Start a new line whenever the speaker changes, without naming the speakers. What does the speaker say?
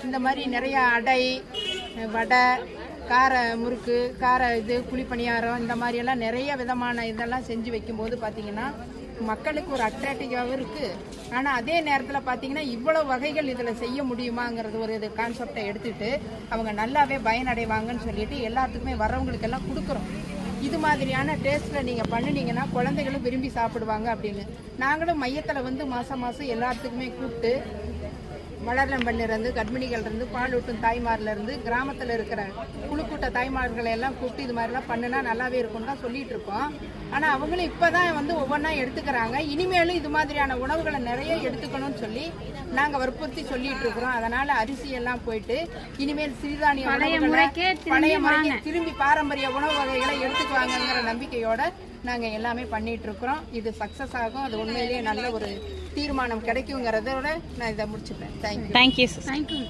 இந்த மாதிரி நிறைய அடை, வடை, கார முறுக்கு, கார குழிப்பணியாரம், இந்த மாதிரியெல்லாம் நிறைய விதமான இதெல்லாம் செஞ்சு வைக்கும்போது பார்த்தீங்கன்னா மக்களுக்கு ஒரு அட்ராக்டிவாகவும் இருக்குது. ஆனால் அதே நேரத்தில் பார்த்தீங்கன்னா இவ்வளோ வகைகள் இதில் செய்ய முடியுமாங்கிறது ஒரு கான்செப்டை எடுத்துகிட்டு அவங்க நல்லாவே பயனடைவாங்கன்னு சொல்லிட்டு எல்லாத்துக்குமே வர்றவங்களுக்கெல்லாம் கொடுக்குறோம். இது மாதிரியான டேஸ்ட்டில் நீங்கள் பண்ணினீங்கன்னா குழந்தைகளும் விரும்பி சாப்பிடுவாங்க அப்படின்னு நாங்களும் மையத்தில் வந்து மாதம் எல்லாத்துக்குமே கூப்பிட்டு வளர்லம்பண்ணிலிருந்து, கர்ப்பிணிகள்லேருந்து, பால் ஊட்டும் தாய்மார்லேருந்து, கிராமத்தில் இருக்கிற குழுக்கூட்ட தாய்மார்களை எல்லாம் கூப்பிட்டு இது மாதிரிலாம் பண்ணுனா நல்லாவே இருக்கும்னு தான் சொல்லிட்டு இருக்கோம். ஆனால் அவங்களும் இப்போ தான் வந்து ஒவ்வொன்றா எடுத்துக்கிறாங்க. இனிமேலும் இது மாதிரியான உணவுகளை நிறைய எடுத்துக்கணும்னு சொல்லி நாங்கள் வற்புறுத்தி சொல்லிட்டு இருக்கிறோம். அதனால் அரிசியெல்லாம் போயிட்டு இனிமேல் சிறுதானிய பழைய முறைக்கு திரும்பி பாரம்பரிய உணவு வகைகளை எடுத்துக்குவாங்கங்கிற நம்பிக்கையோட நாங்கள் எல்லாமே பண்ணிட்டு இருக்கிறோம். இது சக்ஸஸ் ஆகும். அது உண்மையிலேயே நல்ல ஒரு தீர்மானம் கிடைக்குங்கிறதோட நான் இதை முடிச்சுப்பேன். தேங்க்யூ.